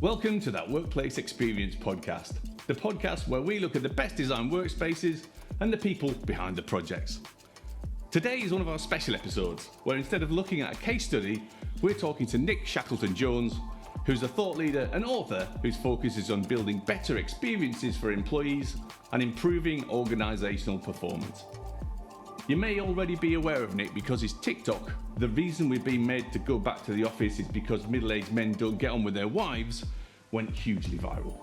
Welcome to That Workplace Experience podcast, the podcast where we look at the best designed workspaces and the people behind the projects. Today is one of our special episodes where instead of looking at a case study, we're talking to Nick Shackleton-Jones, who's a thought leader and author whose focus is on building better experiences for employees and improving organisational performance. You may already be aware of Nick because his TikTok, "The reason we're being made to go back to the office is because middle-aged men don't get on with their wives," went hugely viral.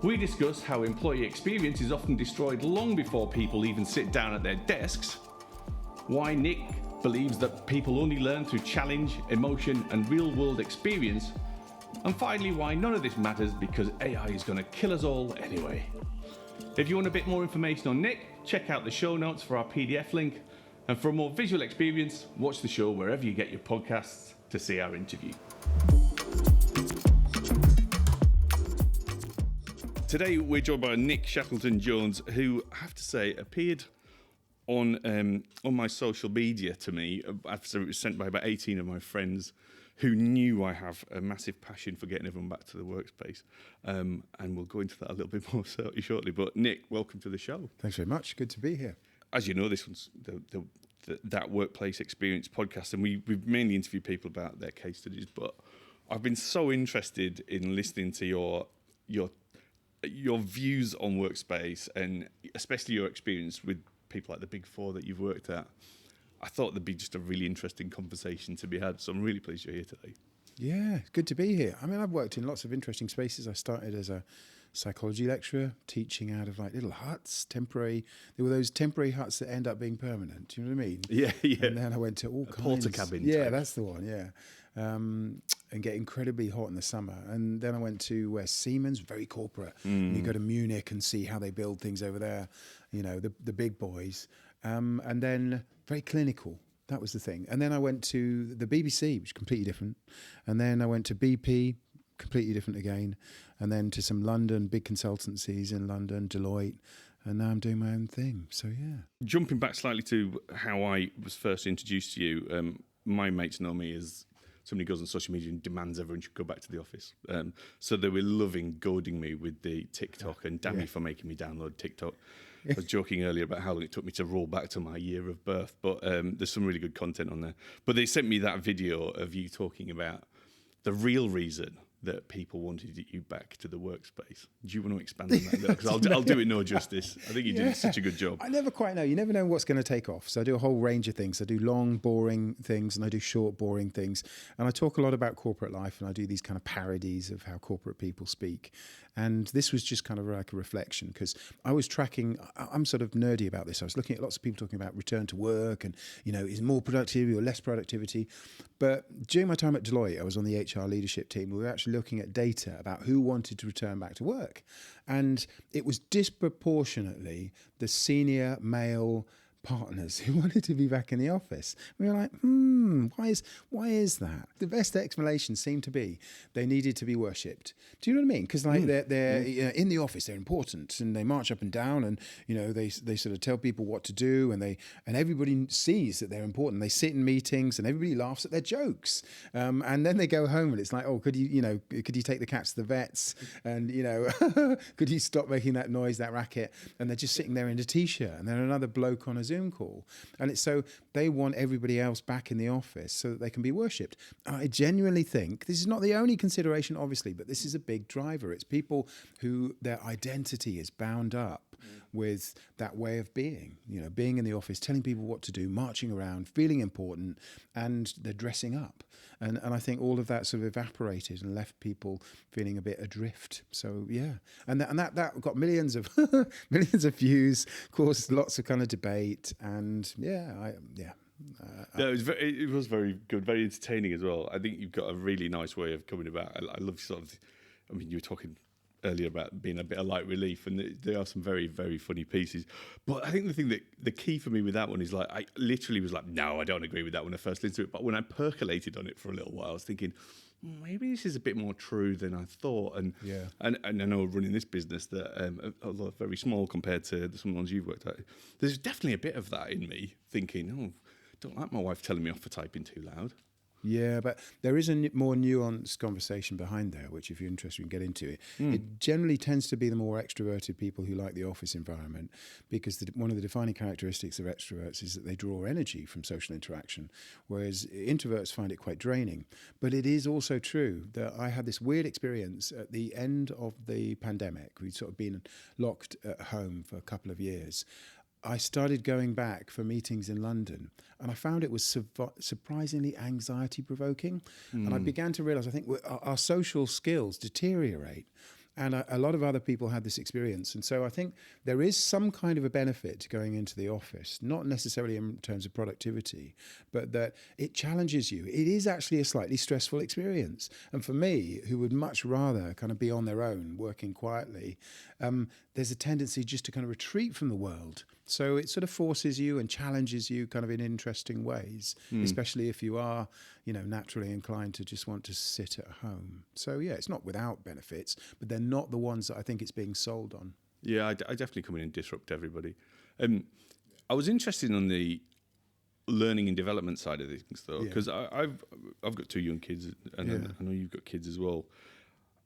We discuss how employee experience is often destroyed long before people even sit down at their desks, why Nick believes that people only learn through challenge, emotion and real-world experience, and finally why none of this matters because AI is going to kill us all anyway. If you want a bit more information on Nick, check out the show notes for our PDF link, and for a more visual experience, watch the show wherever you get your podcasts to see our interview. Today we're joined by Nick Shackleton-Jones, who I have to say appeared on my social media to me after it was sent by about 18 of my friends who knew I have a massive passion for getting everyone back to the workspace. And we'll go into that a little bit more shortly. But Nick, welcome to the show. Thanks very much. Good to be here. As you know, this one's That Workplace Experience podcast, and we've mainly interviewed people about their case studies, but I've been so interested in listening to your views on workspace, and especially your experience with people like the Big Four that you've worked at. I thought there'd be just a really interesting conversation to be had, so I'm really pleased you're here today. Yeah, good to be here. I mean, I've worked in lots of interesting spaces. I started as a psychology lecturer, teaching out of like little huts, temporary. There were those temporary huts that end up being permanent. Do you know what I mean? Yeah. And then I went to all kinds. Porter cabin Yeah, type. that's the one, yeah. And get incredibly hot in the summer. And then I went to where Siemens, very corporate. And you go to Munich and see how they build things over there, you know, the big boys. And then very clinical. That was the thing. And then I went to the BBC, which is completely different. And then I went to BP, completely different again. And then to some London, big consultancies in London, Deloitte. And now I'm doing my own thing. So, yeah. Jumping back slightly to how I was first introduced to you, my mates know me as somebody goes on social media and demands everyone should go back to the office. So they were loving goading me with the TikTok, and damn me for making me download TikTok. I was joking earlier about how long it took me to roll back to my year of birth, but there's some really good content on there. But they sent me that video of you talking about the real reason that people wanted you back to the workspace. Do you want to expand on that? Because I'll do it no justice. I think you did such a good job. I never quite know. You never know what's going to take off. So I do a whole range of things. I do long, boring things, and I do short, boring things. And I talk a lot about corporate life, and I do these kind of parodies of how corporate people speak. And this was just kind of like a reflection, because I was tracking, I'm sort of nerdy about this. I was looking at lots of people talking about return to work and, you know, is more productivity or less productivity. But during my time at Deloitte, I was on the HR leadership team. We were actually looking at data about who wanted to return back to work. And it was disproportionately the senior male partners who wanted to be back in the office. We were like, why is that? The best explanation seemed to be they needed to be worshipped. Do you know what I mean? Because like they're you know, in the office, they're important, and they march up and down, and you know they sort of tell people what to do, and everybody sees that they're important. They sit in meetings, and everybody laughs at their jokes, and then they go home, and it's like, oh, could you take the cats to the vets, and you know, could you stop making that noise, that racket? And they're just sitting there in a t-shirt, and then another bloke on a Zoom call, and it's so they want everybody else back in the office so that they can be worshipped. And I genuinely think this is not the only consideration, obviously, but this is a big driver. It's people who their identity is bound up with that way of being, you know, being in the office, telling people what to do, marching around, feeling important, and they're dressing up. And I think all of that sort of evaporated and left people feeling a bit adrift. So yeah, and that got millions of views, caused lots of kind of debate, and it was very good, very entertaining as well. I think you've got a really nice way of coming about. I love sort of, I mean, you were talking earlier about being a bit of light relief, and there are some very, very funny pieces. But I think the key for me with that one is like, I literally was like, no, I don't agree with that when I first listened to it. But when I percolated on it for a little while, I was thinking, maybe this is a bit more true than I thought. And I know running this business that although very small compared to some ones you've worked at, there's definitely a bit of that in me thinking, don't like my wife telling me off for typing too loud. Yeah, but there is a more nuanced conversation behind there, which if you're interested, we can get into it. It generally tends to be the more extroverted people who like the office environment, because one of the defining characteristics of extroverts is that they draw energy from social interaction, whereas introverts find it quite draining. But it is also true that I had this weird experience at the end of the pandemic. We'd sort of been locked at home for a couple of years. I started going back for meetings in London, and I found it was surprisingly anxiety-provoking. And I began to realise, I think, our social skills deteriorate. And a lot of other people had this experience. And so I think there is some kind of a benefit to going into the office, not necessarily in terms of productivity, but that it challenges you. It is actually a slightly stressful experience. And for me, who would much rather kind of be on their own, working quietly, there's a tendency just to kind of retreat from the world. So it sort of forces you and challenges you kind of in interesting ways, especially if you are, naturally inclined to just want to sit at home. So yeah, it's not without benefits, but they're not the ones that I think it's being sold on. Yeah, I definitely come in and disrupt everybody. I was interested on the learning and development side of things, though, because I've got 2 young kids, and I know you've got kids as well.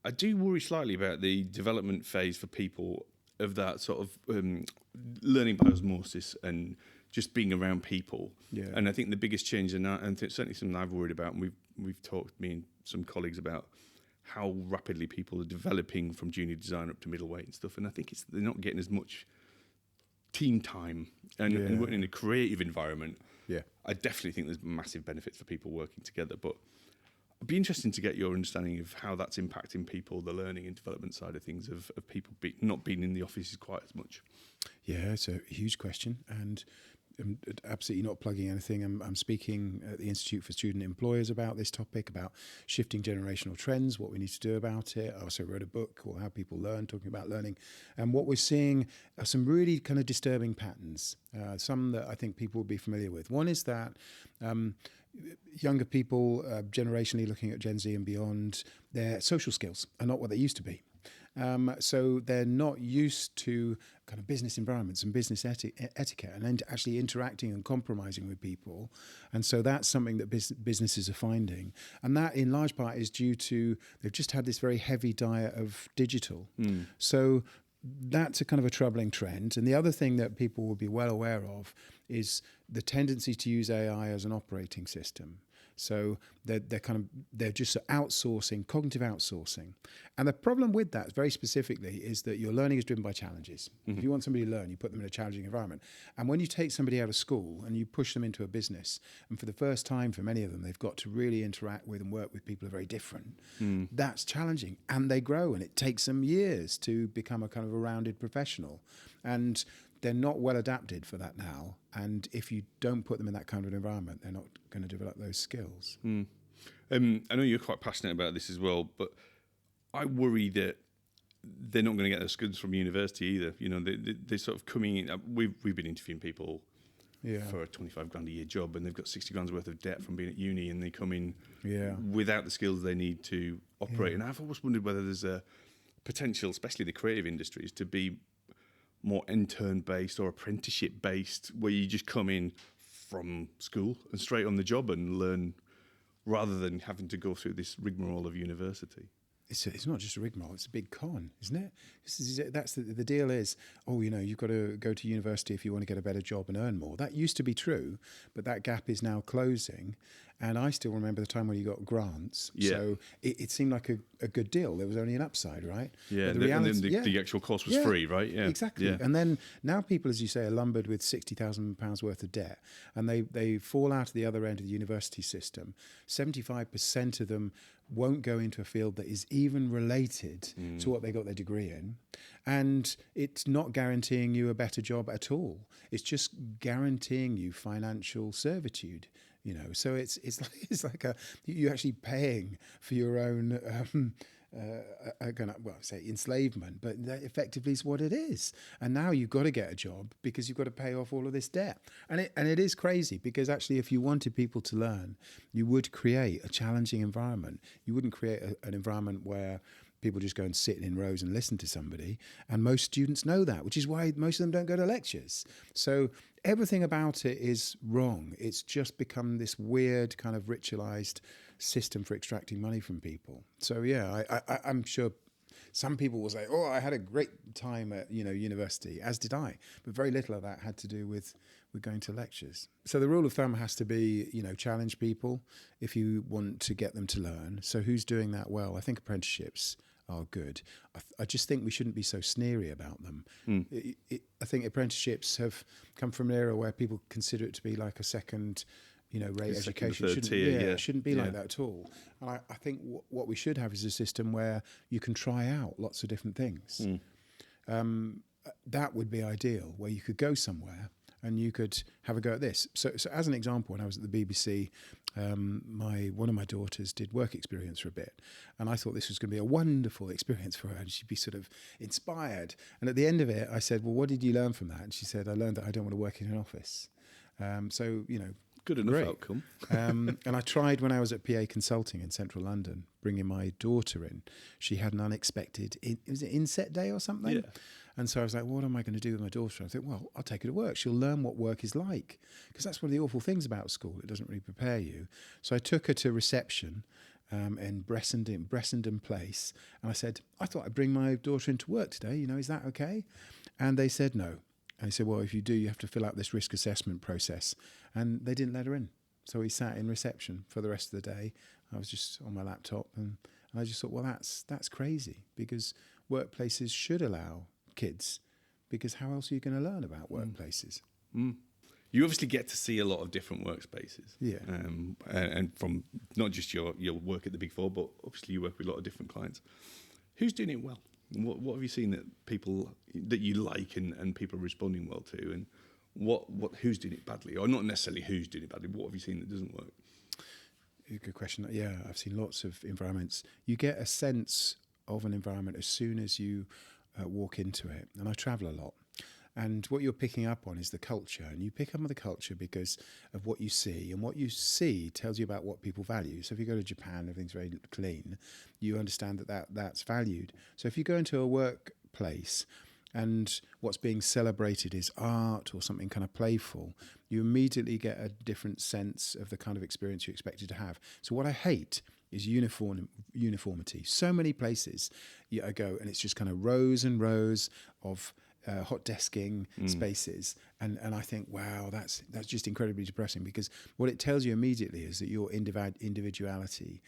I do worry slightly about the development phase for people of that sort of learning by osmosis and just being around people. Yeah. And I think the biggest change, and certainly something I've worried about, and we've talked, me and some colleagues, about how rapidly people are developing from junior designer up to middleweight and stuff. And I think they're not getting as much team time and working in a creative environment. Yeah. I definitely think there's massive benefits for people working together, but it'd be interesting to get your understanding of how that's impacting people, the learning and development side of things, of people not being in the offices quite as much. Yeah, it's a huge question, and I'm absolutely not plugging anything. I'm speaking at the Institute for Student Employers about this topic, about shifting generational trends, what we need to do about it. I also wrote a book called How People Learn, talking about learning. And what we're seeing are some really kind of disturbing patterns, some that I think people will be familiar with. One is that younger people, generationally looking at Gen Z and beyond, their social skills are not what they used to be. So they're not used to kind of business environments and business etiquette and actually interacting and compromising with people. And so that's something that businesses are finding. And that in large part is due to, they've just had this very heavy diet of digital. So that's a kind of a troubling trend. And the other thing that people will be well aware of is the tendency to use AI as an operating system. So they're just outsourcing, cognitive outsourcing. And the problem with that, very specifically, is that your learning is driven by challenges. If you want somebody to learn, you put them in a challenging environment. And when you take somebody out of school and you push them into a business, and for the first time for many of them, they've got to really interact with and work with people who are very different, that's challenging. And they grow, and it takes them years to become a kind of a rounded professional. And they're not well adapted for that now. And if you don't put them in that kind of an environment, they're not going to develop those skills. I know you're quite passionate about this as well, but I worry that they're not going to get those skills from university either. They're sort of coming in. We've been interviewing people for a 25 grand a year job, and they've got 60 grand's worth of debt from being at uni, and they come in without the skills they need to operate. And I've always wondered whether there's a potential, especially the creative industries, to be more intern-based or apprenticeship-based, where you just come in from school and straight on the job and learn, rather than having to go through this rigmarole of university. It's not just a rigmarole, it's a big con, isn't it? That's the deal is, you've got to go to university if you want to get a better job and earn more. That used to be true, but that gap is now closing. And I still remember the time when you got grants. Yeah. So it seemed like a good deal. There was only an upside, right? Yeah, and then the actual course was free, right? Yeah, exactly. Yeah. And then now people, as you say, are lumbered with £60,000 worth of debt, and they fall out of the other end of the university system. 75% of them won't go into a field that is even related to what they got their degree in. And it's not guaranteeing you a better job at all. It's just guaranteeing you financial servitude. So it's like you're actually paying for your own enslavement, but that effectively is what it is. And now you've got to get a job because you've got to pay off all of this debt. And it is crazy, because actually if you wanted people to learn, you would create a challenging environment. You wouldn't create an environment where people just go and sit in rows and listen to somebody. And most students know that, which is why most of them don't go to lectures. So everything about it is wrong. It's just become this weird kind of ritualized system for extracting money from people. So yeah, I'm sure some people will say, "Oh, I had a great time at university," as did I. But very little of that had to do with going to lectures. So the rule of thumb has to be, challenge people if you want to get them to learn. So who's doing that well? I think apprenticeships are good. I just think we shouldn't be so sneery about them. I think apprenticeships have come from an era where people consider it to be like a second rate education. It shouldn't be like that at all. And I think what we should have is a system where you can try out lots of different things. That would be ideal, where you could go somewhere and you could have a go at this. So as an example, when I was at the BBC, one of my daughters did work experience for a bit, and I thought this was going to be a wonderful experience for her, and she'd be sort of inspired. And at the end of it, I said, "Well, what did you learn from that?" And she said, "I learned that I don't want to work in an office." Good enough outcome. And I tried when I was at PA Consulting in central London, bringing my daughter in. She had an unexpected, was it inset day or something? Yeah. And so I was like, what am I going to do with my daughter? I thought, well, I'll take her to work. She'll learn what work is like. Because that's one of the awful things about school. It doesn't really prepare you. So I took her to reception in Bressenden Place. And I said, I thought I'd bring my daughter into work today. Is that okay? And they said no. And he said, well, if you do, you have to fill out this risk assessment process. And they didn't let her in. So we sat in reception for the rest of the day. I was just on my laptop. And I just thought, well, that's crazy, because workplaces should allow kids, because how else are you going to learn about workplaces? You obviously get to see a lot of different workspaces. Yeah. And from not just your work at the Big Four, but obviously you work with a lot of different clients. Who's doing it well? What have you seen that people that you like and people are responding well to, and what who's doing it badly, or not necessarily who's doing it badly? What have you seen that doesn't work? Good question. Yeah, I've seen lots of environments. You get a sense of an environment as soon as you walk into it, and I travel a lot. And what you're picking up on is the culture, and you pick up on the culture because of what you see, and what you see tells you about what people value. So if you go to Japan, everything's very clean, you understand that's valued. So if you go into a workplace and what's being celebrated is art or something kind of playful, you immediately get a different sense of the kind of experience you expected to have. So what I hate is uniformity. So many places I go, and it's just kind of rows and rows of hot desking spaces, and I think, wow, that's just incredibly depressing, because what it tells you immediately is that your individuality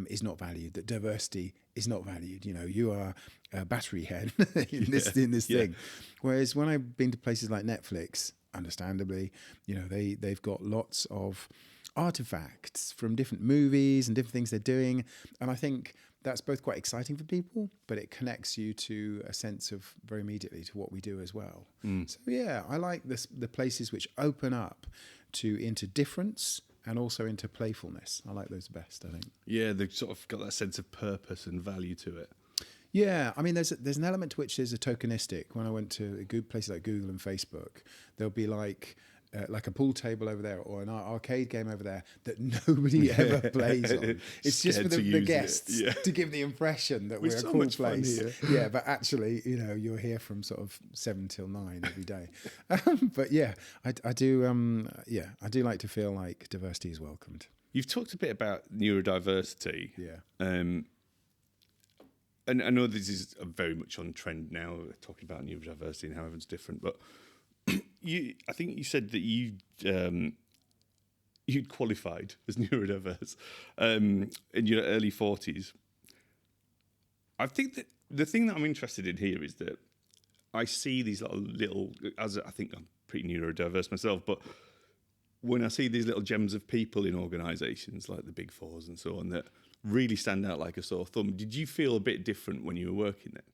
is not valued, that diversity is not valued. You are a battery head in this thing. Whereas when I've been to places like Netflix, understandably, they've got lots of artifacts from different movies and different things they're doing, and I think that's both quite exciting for people, but it connects you to a sense of very immediately to what we do as well. So yeah, I like the places which open up into difference and also into playfulness. I like those best, I think. Yeah, they've sort of got that sense of purpose and value to it. Yeah, I mean, there's an element to which is a tokenistic. When I went to places like Google and Facebook, there'll be like a pool table over there or an arcade game over there that nobody ever plays on. It's just for the guests to give the impression that we're a cool place. Yeah, but actually, you're here from sort of 7 till 9 every day. But yeah, I do. I do like to feel like diversity is welcomed. You've talked a bit about neurodiversity. Yeah. And I know this is very much on trend now, talking about neurodiversity and how everyone's different, but I think you said that you'd qualified as neurodiverse in your early 40s. I think that the thing that I'm interested in here is that I see these little, as I think I'm pretty neurodiverse myself, but when I see these little gems of people in organisations like the Big Fours and so on that really stand out like a sore thumb, did you feel a bit different when you were working there?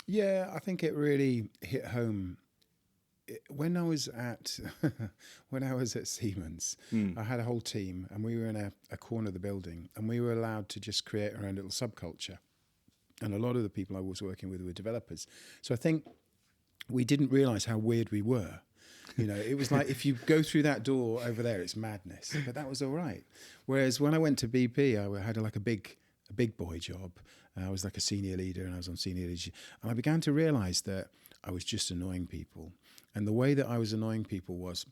Yeah, I think it really hit home. When I was at Siemens, I had a whole team, and we were in a corner of the building, and we were allowed to just create our own little subculture. And a lot of the people I was working with were developers. So I think we didn't realise how weird we were. It was like, if you go through that door over there, it's madness. But that was all right. Whereas when I went to BP, I had a big boy job, I was like a senior leader, and I was on senior leadership. And I began to realize that I was just annoying people. And the way that I was annoying people was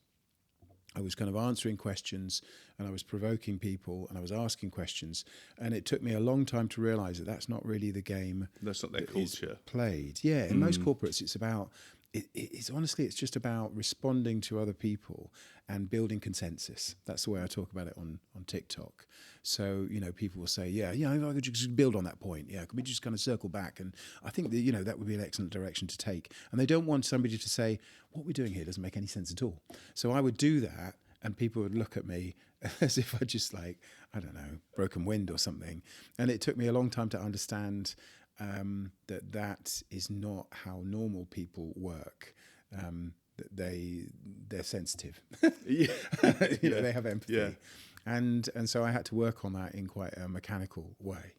I was kind of answering questions, and I was provoking people, and I was asking questions. And it took me a long time to realize that that's not really the game. That's not their culture. Played. Yeah, in most corporates, it's about, it's honestly, it's just about responding to other people and building consensus. That's the way I talk about it on TikTok. So, people will say, yeah, I could just build on that point. Yeah, could we just kind of circle back? And I think that, that would be an excellent direction to take. And they don't want somebody to say, what we're doing here doesn't make any sense at all. So I would do that, and people would look at me as if I just broken wind or something. And it took me a long time to understand that is not how normal people work. That they're sensitive. They have empathy. Yeah. And so I had to work on that in quite a mechanical way.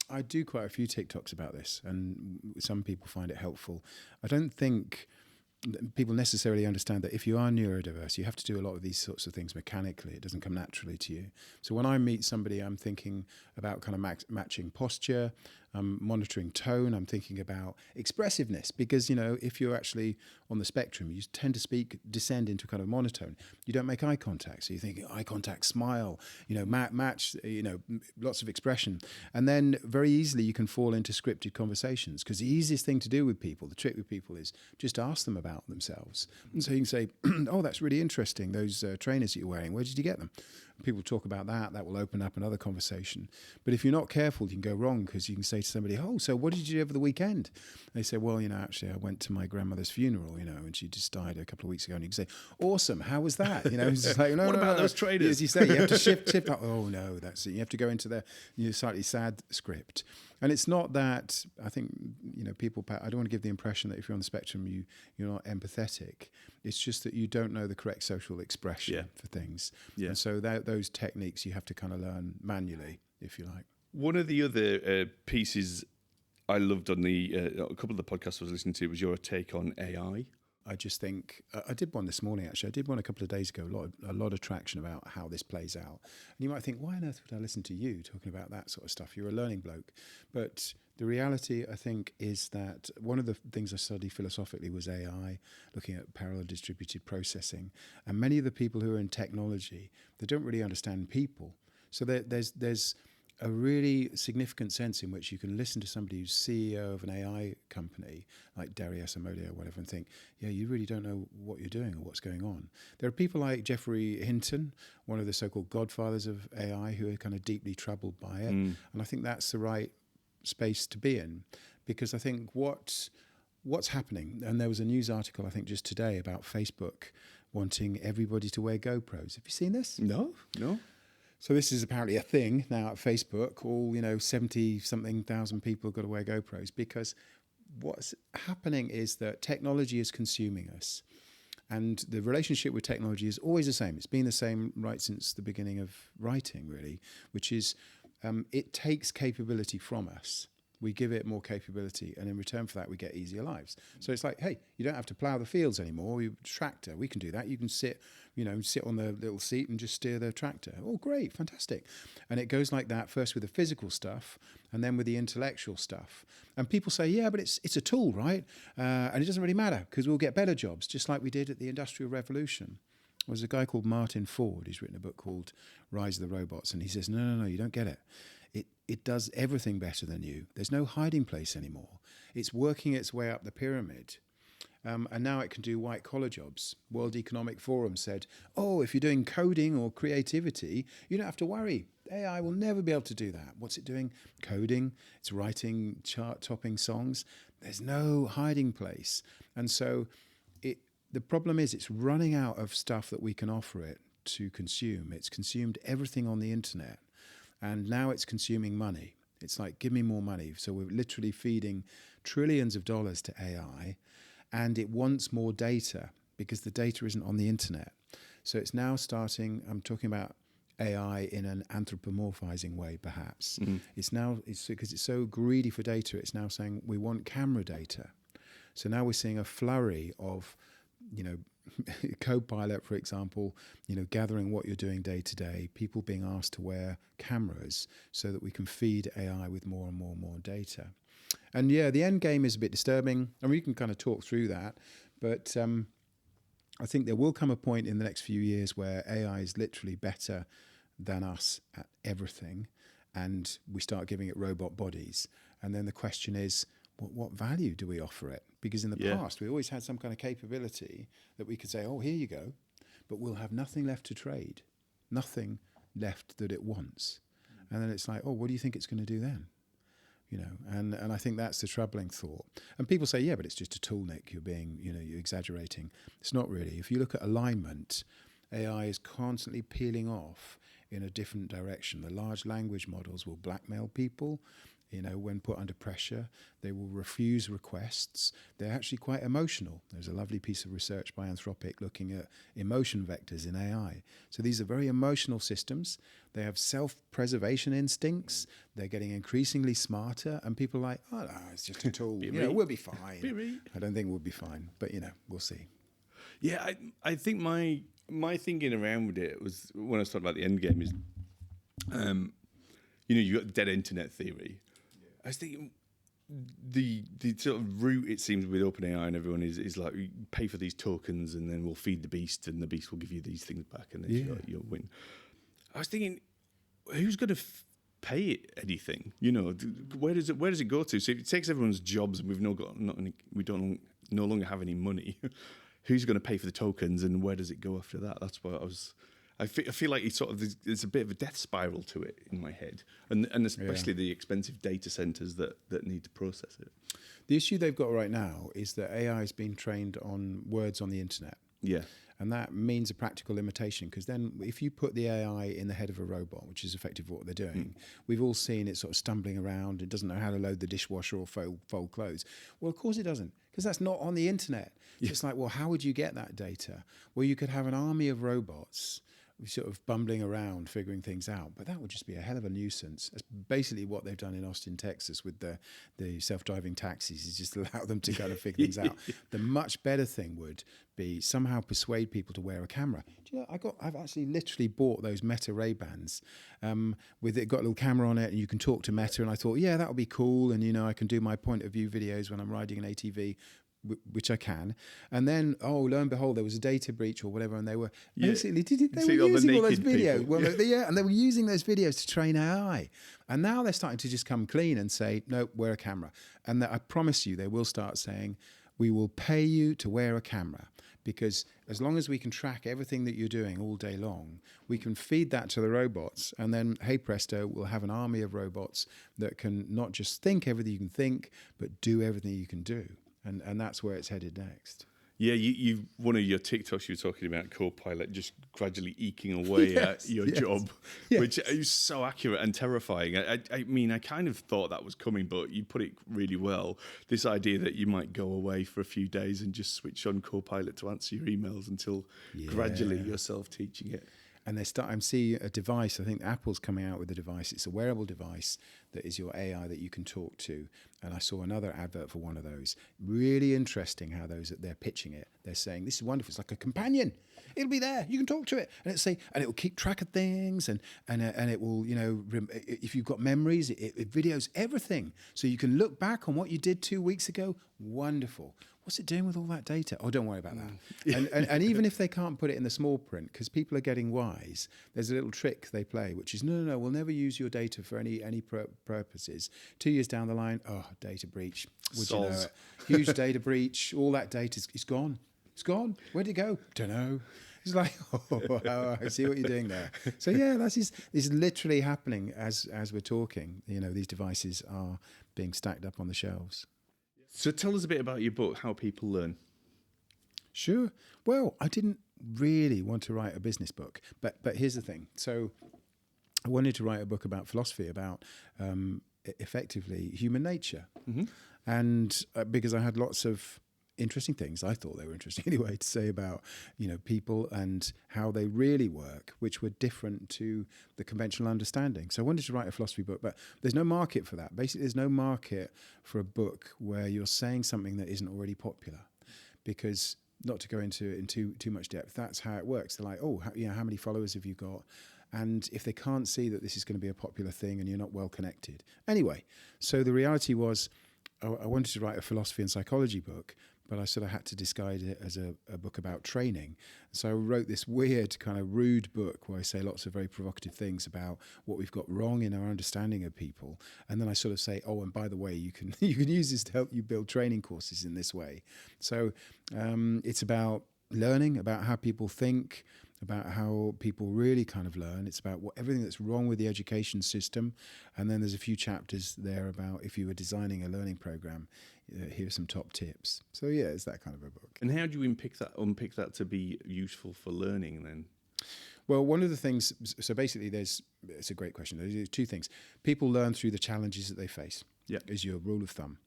I do quite a few TikToks about this, and some people find it helpful. I don't think people necessarily understand that if you are neurodiverse, you have to do a lot of these sorts of things mechanically. It doesn't come naturally to you. So when I meet somebody, I'm thinking about kind of matching posture, I'm monitoring tone, I'm thinking about expressiveness, because, if you're actually on the spectrum, you tend to descend into kind of monotone. You don't make eye contact. So you're thinking eye contact, smile, match, lots of expression. And then very easily you can fall into scripted conversations, because the easiest thing to do with people, the trick with people, is just ask them about themselves. And so you can say, oh, that's really interesting, those trainers that you're wearing, where did you get them? People talk about that will open up another conversation. But if you're not careful, you can go wrong, because you can say to somebody, oh, so what did you do over the weekend? They say, well, actually I went to my grandmother's funeral, and she just died a couple of weeks ago. And you can say, awesome, how was that? It's just like, what about those traders? As you say, you have to shift up. Oh no, that's it. You have to go into the slightly sad script. And it's not that, I think, people, I don't want to give the impression that if you're on the spectrum, you're not empathetic. It's just that you don't know the correct social expression for things. Yeah. And so those techniques you have to kind of learn manually, if you like. One of the other pieces I loved on a couple of the podcasts I was listening to was your take on AI. I just think, I did one this morning actually, I did one a couple of days ago, a lot of traction about how this plays out. And you might think, why on earth would I listen to you talking about that sort of stuff? You're a learning bloke. But the reality, I think, is that one of the things I studied philosophically was AI, looking at parallel distributed processing. And many of the people who are in technology, they don't really understand people. So there's a really significant sense in which you can listen to somebody who's CEO of an AI company, like Darius Amodio or whatever, and think, yeah, you really don't know what you're doing or what's going on. There are people like Jeffrey Hinton, one of the so-called godfathers of AI, who are kind of deeply troubled by it. And I think that's the right space to be in, because I think what's happening, and there was a news article, I think, just today about Facebook wanting everybody to wear GoPros. Have you seen this? No. So this is apparently a thing now at Facebook. All 70-something thousand people have got to wear GoPros, because what's happening is that technology is consuming us, and the relationship with technology is always the same. It's been the same right since the beginning of writing, really, which is it takes capability from us. We give it more capability, and in return for that, we get easier lives. So it's like, hey, you don't have to plough the fields anymore. You tractor, we can do that. You can sit on the little seat and just steer the tractor. Oh, great, fantastic. And it goes like that, first with the physical stuff, and then with the intellectual stuff. And people say, yeah, but it's a tool, right? And it doesn't really matter, because we'll get better jobs, just like we did at the Industrial Revolution. There's a guy called Martin Ford. He's written a book called Rise of the Robots, and he says, no, you don't get it. It does everything better than you. There's no hiding place anymore. It's working its way up the pyramid. And now it can do white-collar jobs. World Economic Forum said, if you're doing coding or creativity, you don't have to worry. AI will never be able to do that. What's it doing? Coding. It's writing chart-topping songs. There's no hiding place. And so the problem is it's running out of stuff that we can offer it to consume. It's consumed everything on the internet. And now it's consuming money. It's like, give me more money. So we're literally feeding trillions of dollars to AI, and it wants more data because the data isn't on the internet. So it's now starting, I'm talking about AI in an anthropomorphizing way, perhaps. Mm-hmm. It's because it's so greedy for data, it's now saying we want camera data. So now we're seeing a flurry of Copilot, for example, gathering what you're doing day to day, people being asked to wear cameras so that we can feed AI with more and more and more data. And yeah, the end game is a bit disturbing, and we can kind of talk through that. But I think there will come a point in the next few years where AI is literally better than us at everything, and we start giving it robot bodies. And then the question is, what value do we offer it? Because in the past, we always had some kind of capability that we could say, oh, here you go, but we'll have nothing left to trade, nothing left that it wants. And then it's like, oh, what do you think it's going to do then? And I think that's the troubling thought. And people say, yeah, but it's just a tool, Nick. You're being, you're exaggerating. It's not really. If you look at alignment, AI is constantly peeling off in a different direction. The large language models will blackmail people. When put under pressure, they will refuse requests. They're actually quite emotional. There's a lovely piece of research by Anthropic looking at emotion vectors in AI. So these are very emotional systems. They have self-preservation instincts. They're getting increasingly smarter. And people are like, oh, no, it's just a tool. We'll be fine. I don't think we'll be fine. But, we'll see. Yeah, I think my thinking around with it was, when I was talking about the end game, is, you got the dead internet theory. I was thinking the sort of route, it seems, with OpenAI and everyone is like, you pay for these tokens and then we'll feed the beast and the beast will give you these things back and then you'll win. I was thinking, who's going to pay it anything? Where does it go to? So if it takes everyone's jobs and we don't no longer have any money, who's going to pay for the tokens and where does it go after that? That's what I feel like there's a bit of a death spiral to it in my head, and especially the expensive data centers that need to process it. The issue they've got right now is that AI has been trained on words on the internet. Yeah. And that means a practical limitation, because then if you put the AI in the head of a robot, which is effectively what they're doing, we've all seen it sort of stumbling around. It doesn't know how to load the dishwasher or fold clothes. Well, of course it doesn't, because that's not on the internet. Yeah. It's like, well, how would you get that data? Well, you could have an army of robots sort of bumbling around, figuring things out. But that would just be a hell of a nuisance. That's basically what they've done in Austin, Texas with the self-driving taxis, is just allow them to kind of figure things out. The much better thing would be somehow persuade people to wear a camera. Do you know, I've actually literally bought those Meta Ray-Bans with it got a little camera on it and you can talk to Meta, and I thought, yeah, that would be cool. And, I can do my point of view videos when I'm riding an ATV, which I can. And then, lo and behold, there was a data breach or whatever, and they were basically they were using all those videos. People. Well, and they were using those videos to train AI. And now they're starting to just come clean and say, no, wear a camera. And I promise you, they will start saying, we will pay you to wear a camera, because as long as we can track everything that you're doing all day long, we can feed that to the robots, and then, hey presto, we'll have an army of robots that can not just think everything you can think, but do everything you can do. And that's where it's headed next. Yeah, you one of your TikToks, you were talking about Copilot just gradually eking away at your job, which is so accurate and terrifying. I mean, I kind of thought that was coming, but you put it really well. This idea that you might go away for a few days and just switch on Copilot to answer your emails until gradually you're self-teaching it. And I'm seeing a device, I think Apple's coming out with a device. It's a wearable device that is your AI that you can talk to. And I saw another advert for one of those. Really interesting how they're pitching it. They're saying, this is wonderful. It's like a companion. It'll be there. You can talk to it. And it will keep track of things. And it will, if you've got memories, it videos everything. So you can look back on what you did 2 weeks ago. Wonderful. What's it doing with all that data? Oh, don't worry about that. And even if they can't put it in the small print, because people are getting wise, there's a little trick they play, which is, no, we'll never use your data for any purposes. 2 years down the line, data breach. Would you know it? Huge data breach. All that data is gone. It's gone. Where'd it go? Don't know. It's like, I see what you're doing there. So yeah, this is literally happening as we're talking. These devices are being stacked up on the shelves. So tell us a bit about your book, How People Learn. Sure. Well, I didn't really want to write a business book, but here's the thing. So I wanted to write a book about philosophy, about effectively human nature. Mm-hmm. And because I had lots of interesting things, I thought they were interesting anyway, to say about people and how they really work, which were different to the conventional understanding. So I wanted to write a philosophy book, but there's no market for that. Basically, there's no market for a book where you're saying something that isn't already popular, because not to go into it in too much depth, that's how it works. They're like, oh, how many followers have you got? And if they can't see that this is going to be a popular thing and you're not well connected. Anyway, so the reality was I wanted to write a philosophy and psychology book, but I sort of had to disguise it as a book about training. So I wrote this weird kind of rude book where I say lots of very provocative things about what we've got wrong in our understanding of people. And then I sort of say, oh, and by the way, you can use this to help you build training courses in this way. So it's about learning, about how people think, about how people really kind of learn. It's about everything that's wrong with the education system. And then there's a few chapters there about if you were designing a learning program, here's some top tips. So yeah, it's that kind of a book. And how do you unpick that to be useful for learning then? Well, one of the things, so basically it's a great question. There's two things. People learn through the challenges that they face, is your rule of thumb.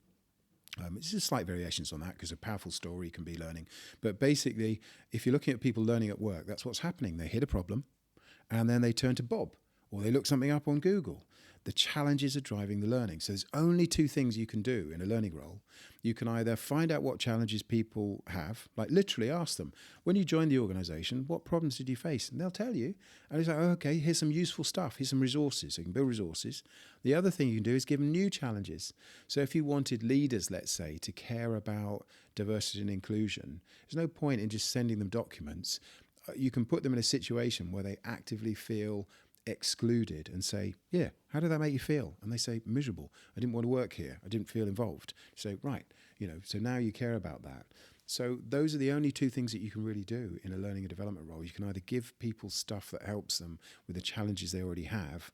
It's just slight variations on that because a powerful story can be learning. But basically, if you're looking at people learning at work, that's what's happening. They hit a problem and then they turn to Bob or they look something up on Google. The challenges are driving the learning. So there's only two things you can do in a learning role. You can either find out what challenges people have, like literally ask them, when you joined the organization, what problems did you face? And they'll tell you. And it's like, oh, okay, here's some useful stuff. Here's some resources. So you can build resources. The other thing you can do is give them new challenges. So if you wanted leaders, let's say, to care about diversity and inclusion, there's no point in just sending them documents. You can put them in a situation where they actively feel excluded and say, yeah, how did that make you feel? And they say, miserable. I didn't want to work here. I didn't feel involved. So, right, so now you care about that. So those are the only two things that you can really do in a learning and development role. You can either give people stuff that helps them with the challenges they already have,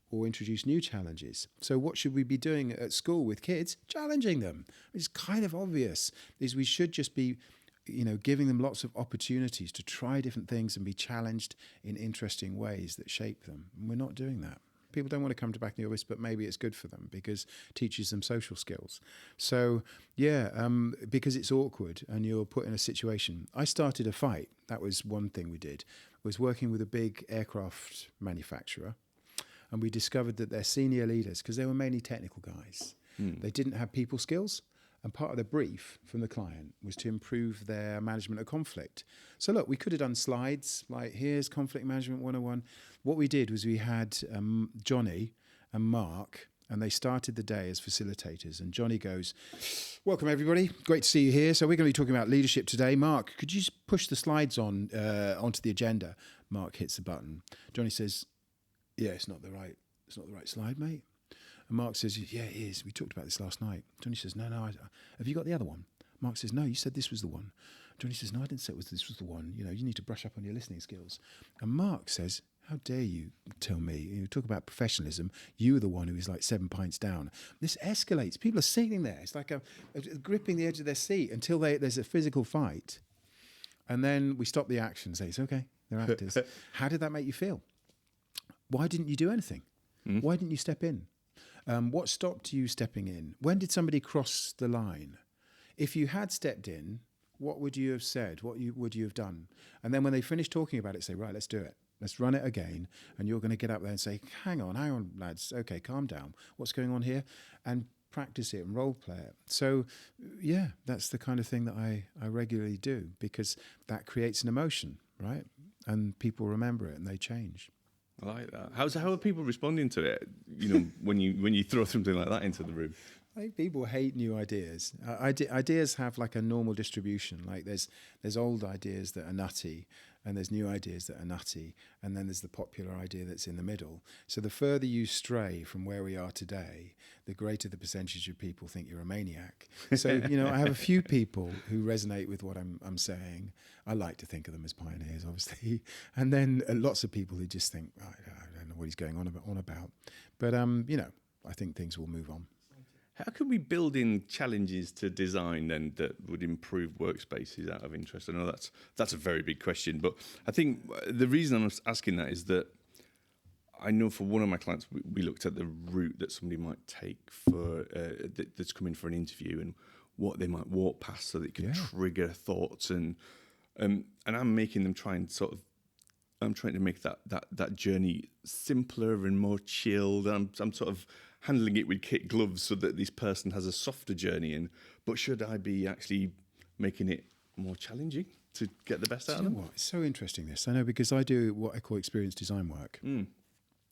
or introduce new challenges. So what should we be doing at school with kids? Challenging them. It's kind of obvious. Is we should just be giving them lots of opportunities to try different things and be challenged in interesting ways that shape them. And we're not doing that. People don't want to come to back in the office, but maybe it's good for them because it teaches them social skills. So, because it's awkward and you're put in a situation. I started a fight. That was one thing we did. I was working with a big aircraft manufacturer, and we discovered that their senior leaders, because they were mainly technical guys, they didn't have people skills. And part of the brief from the client was to improve their management of conflict. So look, we could have done slides like, here's conflict management 101. What we did was we had Johnny and Mark, and they started the day as facilitators. And Johnny goes, welcome everybody, great to see you here. So we're going to be talking about leadership today. Mark, could you just push the slides onto the agenda? Mark hits the button. Johnny says, yeah, it's not the right slide, mate. And Mark says, yeah, it is. We talked about this last night. Johnny says, no, have you got the other one? Mark says, no, you said this was the one. Johnny says, no, I didn't say this was the one. You need to brush up on your listening skills. And Mark says, how dare you tell me? You talk about professionalism. You were the one who is like 7 pints down. This escalates. People are sitting there. It's like gripping the edge of their seat until there's a physical fight. And then we stop the action and say, it's okay, they're actors. How did that make you feel? Why didn't you do anything? Why didn't you step in? What stopped you stepping in? When did somebody cross the line? If you had stepped in, what would you have said? What would you have done? And then when they finish talking about it, say, right, let's do it. Let's run it again. And you're going to get up there and say, hang on, lads. Okay, calm down. What's going on here? And practice it and role play it. So, yeah, that's the kind of thing that I regularly do because that creates an emotion, right? And people remember it and they change. I like that. How are people responding to it? When you throw something like that into the room. I think people hate new ideas. Ideas have like a normal distribution. Like there's old ideas that are nutty, and there's new ideas that are nutty, and then there's the popular idea that's in the middle. So the further you stray from where we are today, the greater the percentage of people think you're a maniac. So I have a few people who resonate with what I'm saying. I like to think of them as pioneers, obviously, and then lots of people who just think, I don't know what he's going on about. But I think things will move on. How can we build in challenges to design then that would improve workspaces out of interest? I know that's a very big question, but I think the reason I'm asking that is that I know for one of my clients, we looked at the route that somebody might take for that's coming for an interview and what they might walk past so that it could trigger thoughts and I'm making them try and I'm trying to make that journey simpler and more chilled. I'm sort of handling it with kid gloves so that this person has a softer journey in. But should I be actually making it more challenging to get the best out of You them? know what? It's so interesting this. I know because I do what I call experience design work.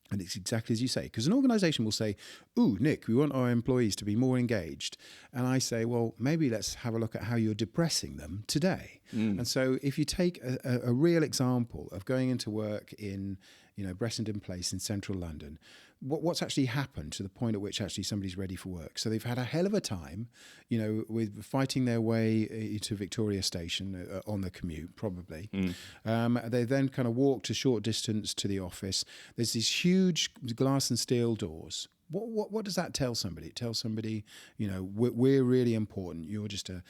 And it's exactly as you say, because an organization will say, ooh, Nick, we want our employees to be more engaged. And I say, well, maybe let's have a look at how you're depressing them today. And so if you take a real example of going into work in, Bressenden Place in central London, what's actually happened to the point at which actually somebody's ready for work. So they've had a hell of a time, with fighting their way to Victoria Station on the commute, probably. They then kind of walked a short distance to the office. There's these huge glass and steel doors. What does that tell somebody? It tells somebody, we're really important. You're just an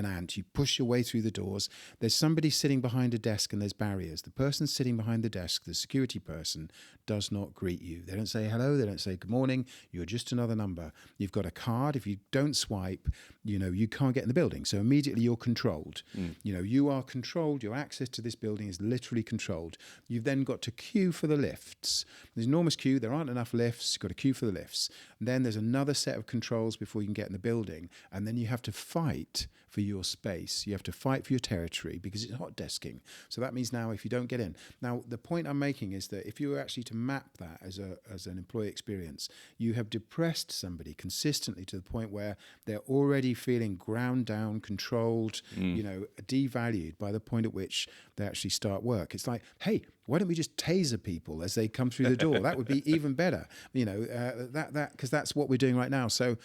ant. You push your way through the doors. There's somebody sitting behind a desk and there's barriers. The person sitting behind the desk, the security person, does not greet you. They don't say hello. They don't say good morning. You're just another number. You've got a card. If you don't swipe, you can't get in the building. So immediately you're controlled. You are controlled. Your access to this building is literally controlled. You've then got to queue for the lifts. There's an enormous queue. There aren't enough lifts. You've got to queue for the lifts. And then there's another set of controls before you can get in the building. And then you have to fight for your space. You have to fight for your territory because it's hot desking. So that means now if you don't get in. Now, the point I'm making is that if you were actually to map that as an employee experience, you have depressed somebody consistently to the point where they're already feeling ground down, controlled, devalued by the point at which they actually start work. It's like, hey, why don't we just taser people as they come through the door? That would be even better, because that's what we're doing right now. So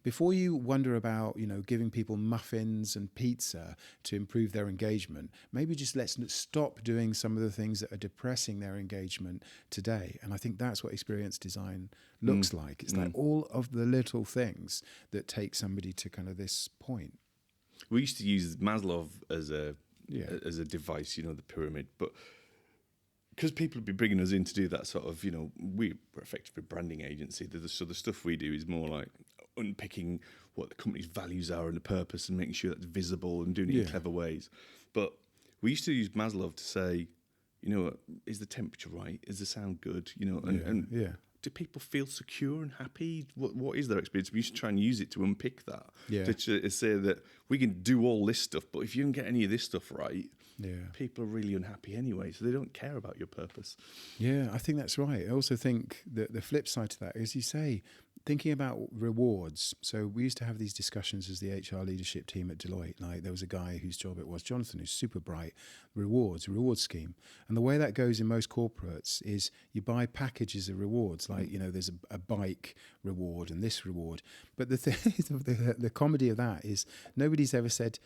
before you wonder about, giving people muffins and pizza to improve their engagement, maybe just let's stop doing some of the things that are depressing their engagement today. And I think that's what experience design looks like. It's like all of the little things that take somebody to kind of this point. We used to use Maslow as a device, the pyramid, but because people have been bringing us in to do that sort of, we're effectively a branding agency. So the stuff we do is more like unpicking what the company's values are and the purpose and making sure that's visible and doing it in clever ways. But we used to use Maslow to say, is the temperature right? Is the sound good? Do people feel secure and happy? What is their experience? We used to try and use it to unpick that. To say that we can do all this stuff, but if you don't get any of this stuff right, people are really unhappy anyway, so they don't care about your purpose. Yeah, I think that's right. I also think that the flip side to that, as you say, thinking about rewards. So we used to have these discussions as the HR leadership team at Deloitte. Like there was a guy whose job it was, Jonathan, who's super bright, reward scheme. And the way that goes in most corporates is you buy packages of rewards, like, there's a bike reward and this reward. But the thing is, the comedy of that is nobody's ever said,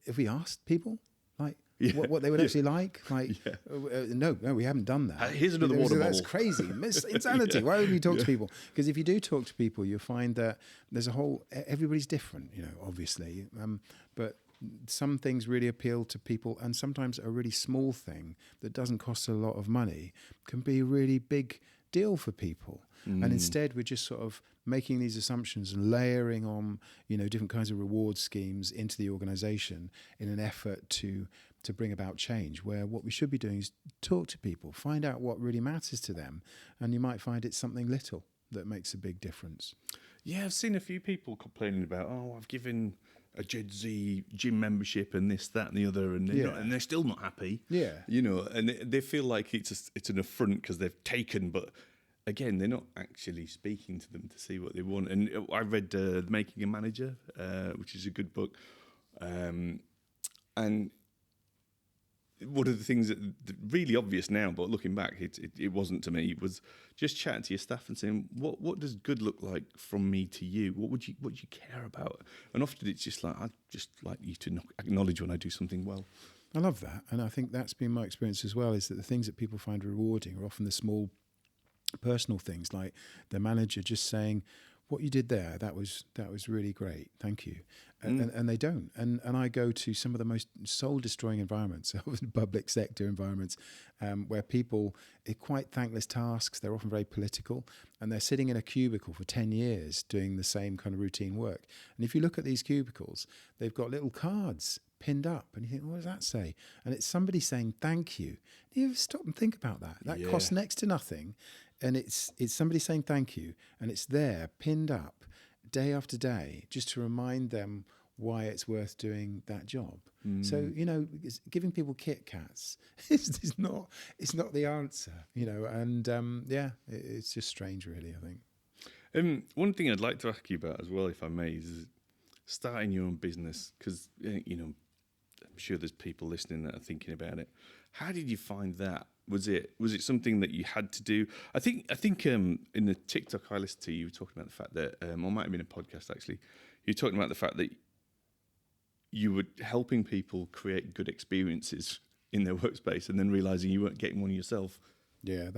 have we asked people? Like, what they would actually like? Like, no, we haven't done that. Here's another water bottle. That's crazy. It's insanity. Why would we talk to people? Because if you do talk to people, you'll find that there's everybody's different, obviously. But some things really appeal to people, and sometimes a really small thing that doesn't cost a lot of money can be a really big deal for people. And instead we're just sort of making these assumptions and layering on, different kinds of reward schemes into the organization in an effort to bring about change, where what we should be doing is talk to people, find out what really matters to them, and you might find it's something little that makes a big difference. Yeah, I've seen a few people complaining about, I've given a Gen Z gym membership and this, that, and the other, and they're still not happy. Yeah, and they feel like it's an affront because they've taken, but again, they're not actually speaking to them to see what they want. And I read Making a Manager, which is a good book, and one of the things that really obvious now, but looking back, it wasn't to me, was just chatting to your staff and saying, what does good look like from me to you? What would you care about? And often it's just like, I'd just like you to acknowledge when I do something well. I love that. And I think that's been my experience as well, is that the things that people find rewarding are often the small personal things, like the manager just saying, what you did there, that was really great, thank you. And they don't. And I go to some of the most soul-destroying environments, public sector environments, where people, quite thankless tasks, they're often very political, and they're sitting in a cubicle for 10 years doing the same kind of routine work. And if you look at these cubicles, they've got little cards pinned up, and you think, what does that say? And it's somebody saying thank you. You stop and think about that. That costs next to nothing. And it's somebody saying thank you, and it's there pinned up day after day just to remind them why it's worth doing that job. So, giving people Kit Kats is not, it's not the answer, and it's just strange, really, I think. One thing I'd like to ask you about as well, if I may, is starting your own business, because, I'm sure there's people listening that are thinking about it. How did you find that? Was it something that you had to do? I think in the TikTok I listened to, you were talking about the fact that, or might have been a podcast actually, you were talking about the fact that you were helping people create good experiences in their workspace and then realising you weren't getting one yourself. Yeah,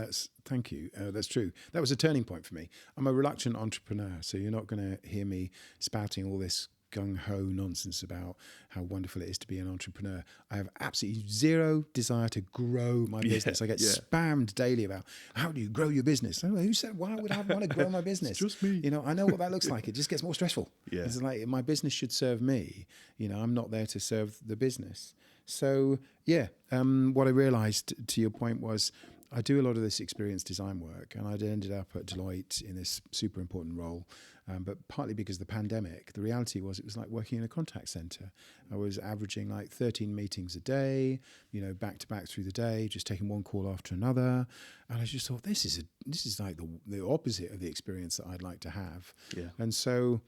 thank you. That's true. That was a turning point for me. I'm a reluctant entrepreneur, so you're not going to hear me spouting all this gung-ho nonsense about how wonderful it is to be an entrepreneur. I have absolutely zero desire to grow my business. I get spammed daily about, how do you grow your business? Who said, why would I want to grow my business? It's just me. I know what that looks like. It just gets more stressful. Yeah. It's like my business should serve me. I'm not there to serve the business. So, what I realized, to your point, was I do a lot of this experience design work, and I'd ended up at Deloitte in this super important role, but partly because of the pandemic. The reality was it was like working in a contact center. I was averaging like 13 meetings a day, back to back through the day, just taking one call after another. And I just thought, this is like the opposite of the experience that I'd like to have. Yeah. And so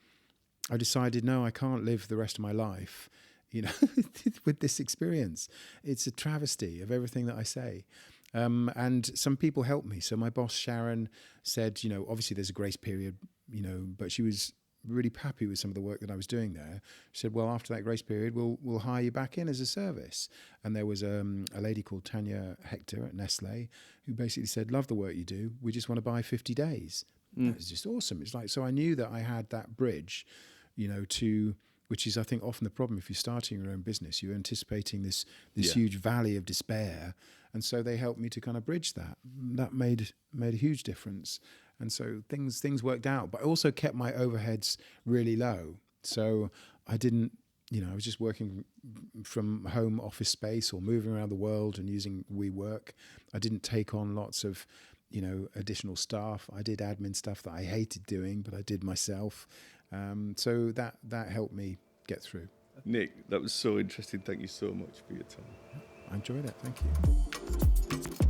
I decided, no, I can't live the rest of my life with this experience. It's a travesty of everything that I say. And some people helped me. So my boss, Sharon, said, obviously there's a grace period, but she was really happy with some of the work that I was doing there. She said, well, after that grace period, we'll hire you back in as a service. And there was a lady called Tanya Hector at Nestle who basically said, love the work you do. We just want to buy 50 days. That was just awesome. It's like, so I knew that I had that bridge, which is, I think, often the problem if you're starting your own business. You're anticipating this huge valley of despair. And so they helped me to kind of bridge that. That made a huge difference. And so things worked out. But I also kept my overheads really low. So I didn't, I was just working from home office space or moving around the world and using WeWork. I didn't take on lots of, additional staff. I did admin stuff that I hated doing, but I did myself. So that helped me get through. Nick, that was so interesting. Thank you so much for your time. I enjoyed it. Thank you.